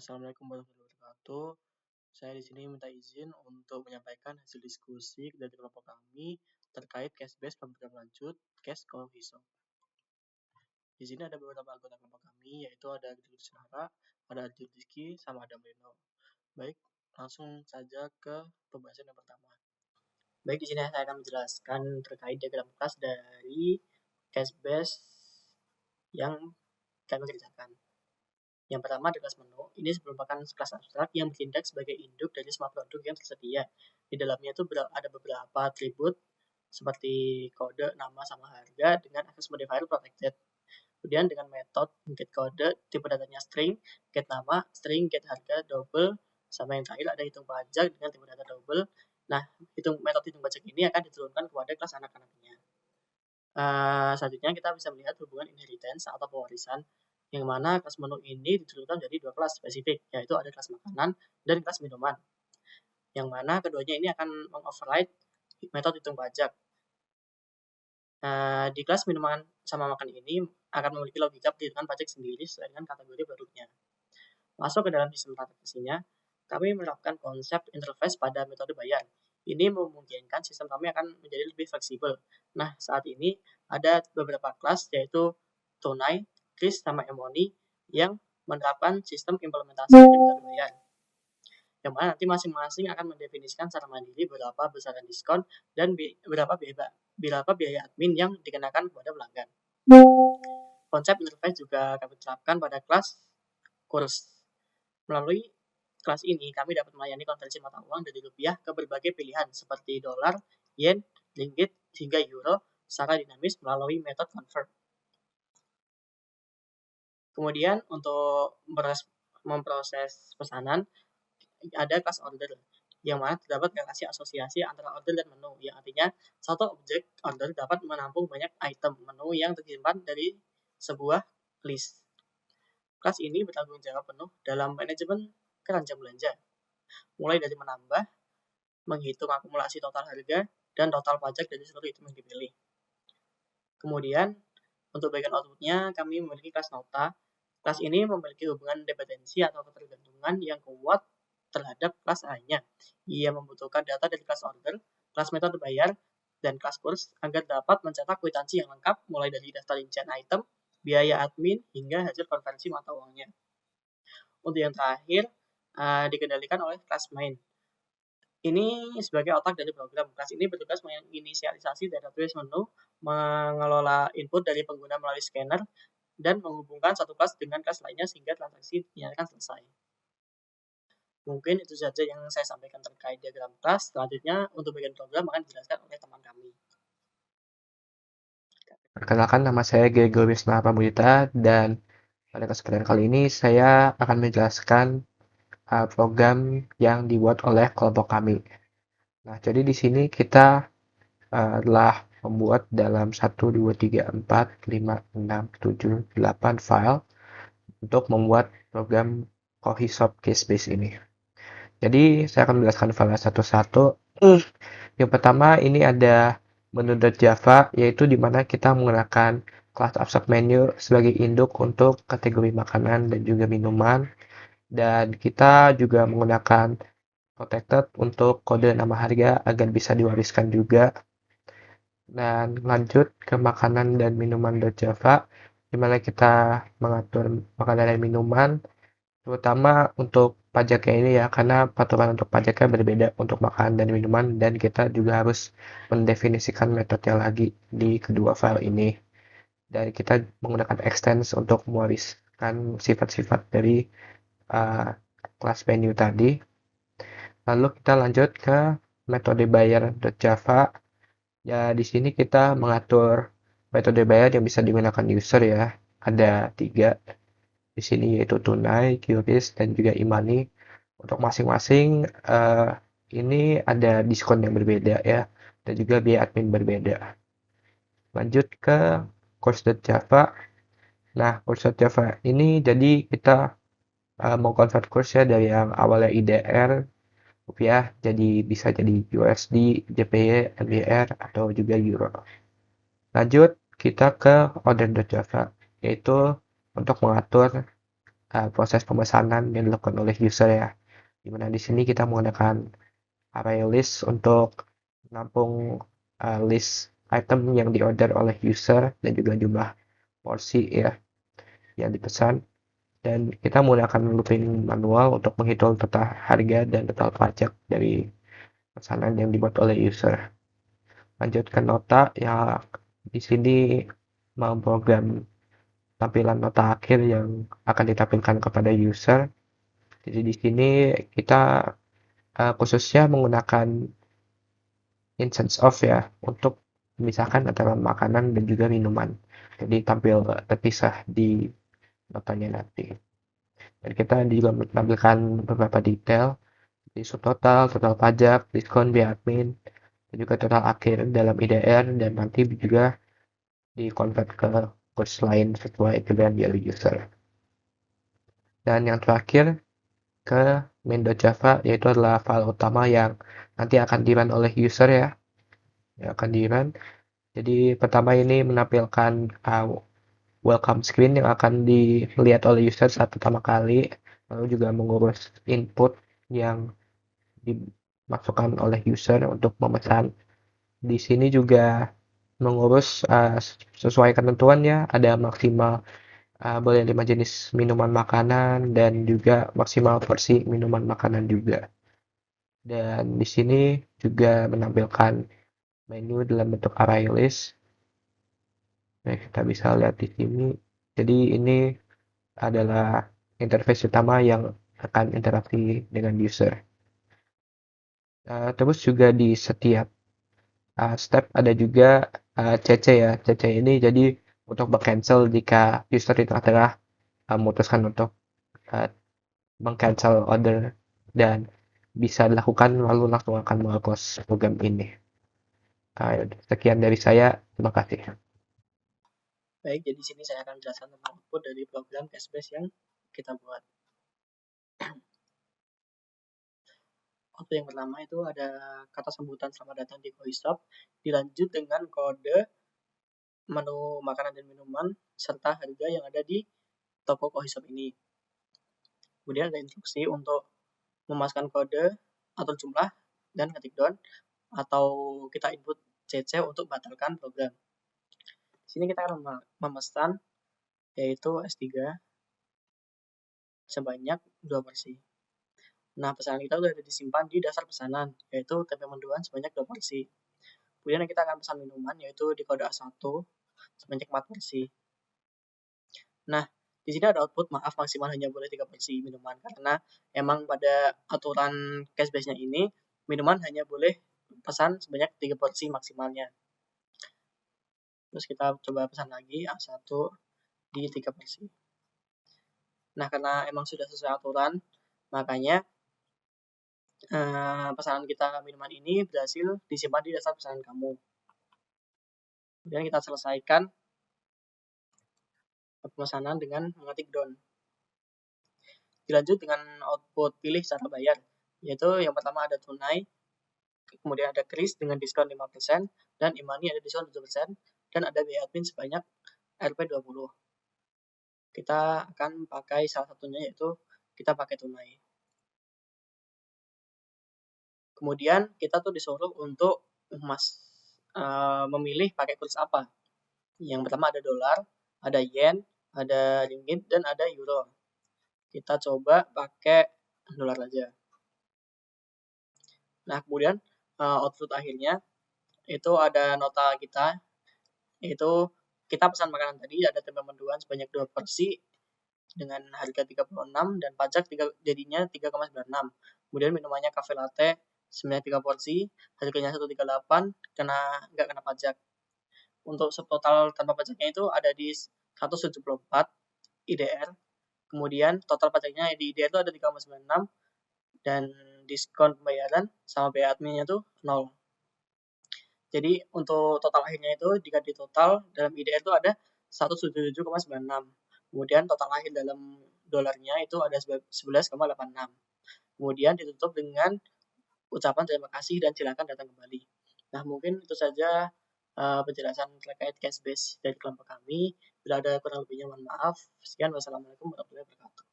Assalamualaikum warahmatullahi wabarakatuh. Saya di sini minta izin untuk menyampaikan hasil diskusi dari kelompok kami terkait case based pemberian lanjut case cohesion. Di sini ada beberapa anggota kelompok kami, yaitu ada Adil Senara, ada Adil Rizky, sama ada Marino. Baik, langsung saja ke pembahasan yang pertama. Baik, di sini saya akan menjelaskan terkait diagram kelas dari case based yang kami kerjakan. Yang pertama adalah kelas menu. Ini merupakan kelas abstrak yang bertindak sebagai induk dari semua produk yang tersedia. Di dalamnya itu ada beberapa atribut seperti kode, nama, sama harga dengan access modifier protected. Kemudian dengan metode get kode, tipe datanya string, get nama, string, get harga, double, sama yang terakhir ada hitung pajak dengan tipe data double. Nah, metode hitung pajak ini akan diturunkan kepada kelas anak-anaknya. Selanjutnya kita bisa melihat hubungan inheritance atau pewarisan, yang mana kelas menu ini diturunkan jadi dua kelas spesifik, yaitu ada kelas makanan dan kelas minuman, yang mana keduanya ini akan mengoverride metode hitung pajak. Di kelas minuman sama makan ini akan memiliki logika perhitungan pajak sendiri sesuai dengan kategori produknya. Masuk ke dalam sistem transaksinya, kami menerapkan konsep interface pada metode bayar. Ini memungkinkan sistem kami akan menjadi lebih fleksibel. Nah, saat ini ada beberapa kelas yaitu tunai, kris, sama emoni yang menerapkan sistem implementasi dari metode bayar. Yang mana nanti masing-masing akan mendefinisikan secara mandiri berapa besaran diskon dan berapa biaya admin yang dikenakan kepada pelanggan. Konsep interface juga kami terapkan pada kelas kurs. Melalui kelas ini, kami dapat melayani konversi mata uang dari rupiah ke berbagai pilihan seperti dolar, yen, ringgit, hingga euro secara dinamis melalui metode convert. Kemudian untuk memproses pesanan, ada kelas order, yang mana terdapat relasi asosiasi antara order dan menu, yang artinya satu objek order dapat menampung banyak item menu yang tersimpan dari sebuah list. Kelas ini bertanggung jawab penuh dalam manajemen keranjang belanja, mulai dari menambah, menghitung akumulasi total harga, dan total pajak dari seluruh item yang dipilih. Kemudian, untuk bagian outputnya, kami memiliki kelas nota. Kelas ini memiliki hubungan dependensi atau ketergantungan yang kuat terhadap kelas lainnya. Ia membutuhkan data dari kelas order, kelas metode bayar, dan kelas kurs agar dapat mencetak kwitansi yang lengkap mulai dari daftar rincian item, biaya admin, hingga hasil konversi mata uangnya. Untuk yang terakhir, dikendalikan oleh kelas main. Ini sebagai otak dari program. Kelas ini bertugas menginisialisasi database menu, mengelola input dari pengguna melalui scanner, dan menghubungkan satu kelas dengan kelas lainnya sehingga transaksi dinyatakan selesai. Mungkin itu saja yang saya sampaikan terkait diagram kelas. Selanjutnya, untuk bagian program akan dijelaskan oleh teman kami. Perkenalkan, nama saya Gregory Wisna Pramudita, dan pada kesempatan kali ini saya akan menjelaskan program yang dibuat oleh kelompok kami. Nah, jadi di sini kita telah membuat dalam 1, 2, 3, 4, 5, 6, 7, 8 file untuk membuat program Cohisop Case Base ini. Jadi saya akan menjelaskan file satu-satu. Yang pertama ini ada menu.java, yaitu di mana kita menggunakan kelas abstract menu sebagai induk untuk kategori makanan dan juga minuman. Dan kita juga menggunakan protected untuk kode nama harga agar bisa diwariskan juga. Dan lanjut ke makanan dan minuman.java, di mana kita mengatur makanan dan minuman, terutama untuk pajaknya ini ya, karena peraturan untuk pajaknya berbeda untuk makanan dan minuman, dan kita juga harus mendefinisikan metodenya lagi di kedua file ini. Dan kita menggunakan extends untuk mewariskan sifat-sifat dari kelas menu tadi. Lalu kita lanjut ke metode bayar.java. Ya, di sini kita mengatur metode bayar yang bisa digunakan user ya. Ada 3 di sini, yaitu tunai, QRIS, dan juga e-money. Untuk masing-masing ini ada diskon yang berbeda ya, dan juga biaya admin berbeda. Lanjut ke course.java. Nah, course.java ini jadi kita mau convert course ya dari yang awalnya IDR rupiah jadi bisa jadi USD, JPY, NDR, atau juga Euro. Lanjut kita ke order.java, yaitu untuk mengatur proses pemesanan yang dilakukan oleh user ya. Dimana di sini kita menggunakan array list untuk menampung list item yang diorder oleh user dan juga jumlah porsi ya yang dipesan, dan kita menggunakan looping manual untuk menghitung total harga dan total pajak dari pesanan yang dibuat oleh user. Lanjut ke nota yang di sini memprogram tampilan nota akhir yang akan ditampilkan kepada user. Jadi di sini kita khususnya menggunakan instance of ya untuk memisahkan antara makanan dan juga minuman. Jadi tampil terpisah di notanya nanti. Dan kita juga menampilkan beberapa detail di subtotal, total pajak, diskon biaya admin, dan juga total akhir dalam IDR, dan nanti juga di-convert ke kurs lain sesuai pilihan dari user. Dan yang terakhir ke main.java, yaitu adalah file utama yang nanti akan di-run oleh user ya, yang akan di-run. Jadi pertama ini menampilkan welcome screen yang akan dilihat oleh user saat pertama kali, lalu juga mengurus input yang dimasukkan oleh user untuk memesan. Di sini juga mengurus sesuai ketentuannya, ada maksimal boleh 5 jenis minuman makanan dan juga maksimal porsi minuman makanan juga. Dan di sini juga menampilkan menu dalam bentuk array list. Nah, kita bisa lihat di sini. Jadi ini adalah interface utama yang akan interaksi dengan user. Terus juga di setiap step ada juga CC ya. CC ini jadi untuk cancel jika user itu adalah memutuskan untuk uh, meng-cancel order, dan bisa dilakukan lalu langsung akan meng-close program ini. Sekian dari saya, terima kasih. Baik, jadi di sini saya akan menjelaskan tentang output dari program Cashbase yang kita buat. Output yang pertama itu ada kata sambutan selamat datang di Coffee dilanjut dengan kode menu makanan dan minuman serta harga yang ada di toko Coffee ini. Kemudian ada instruksi untuk memasukkan kode atau jumlah dan ketik down, atau kita input CC untuk batalkan program. Di sini kita akan memesan yaitu S3 sebanyak 2 porsi. Nah, pesanan kita sudah disimpan di dasar pesanan, yaitu tempe mendoan sebanyak 2 porsi. Kemudian kita akan pesan minuman, yaitu di kode A1 sebanyak 4 porsi. Nah, di sini ada output, maaf maksimal hanya boleh 3 porsi minuman, karena emang pada aturan Cashbase-nya ini, minuman hanya boleh pesan sebanyak 3 porsi maksimalnya. Terus kita coba pesan lagi A1 di 3 porsi. Nah, karena emang sudah sesuai aturan, makanya pesanan kita minuman ini berhasil disimpan di dasar pesanan kamu. Kemudian kita selesaikan pemesanan dengan mengetik down. Dilanjut dengan output pilih cara bayar, yaitu yang pertama ada tunai, kemudian ada kris dengan diskon 5%, dan e-money ada diskon 7%, dan ada biaya admin sebanyak Rp20. Kita akan pakai salah satunya, yaitu kita pakai tunai. Kemudian kita tuh disuruh untuk memilih pakai kurs apa. Yang pertama ada dolar, ada yen, ada ringgit, dan ada euro. Kita coba pakai dolar aja. Nah, kemudian output akhirnya itu ada nota kita, yaitu kita pesan makanan tadi ada tempe mendoan sebanyak 2 porsi dengan harga 36 dan pajak jadinya 3,96. Kemudian minumannya cafe latte sebanyak 3 porsi, harganya 138 karena nggak kena pajak. Untuk subtotal tanpa pajaknya itu ada di 174 IDR. Kemudian total pajaknya di IDR itu ada 3,96 dan diskon pembayaran sama biaya adminnya itu 0. Jadi untuk total akhirnya itu jika di total dalam IDR itu ada 177,96. Kemudian total akhir dalam dolarnya itu ada 11,86. Kemudian ditutup dengan ucapan terima kasih dan silakan datang kembali. Nah, mungkin itu saja penjelasan terkait Cashbase dari kelompok kami. Bila ada kurang lebihnya mohon maaf. Sekian, wassalamualaikum warahmatullahi wabarakatuh.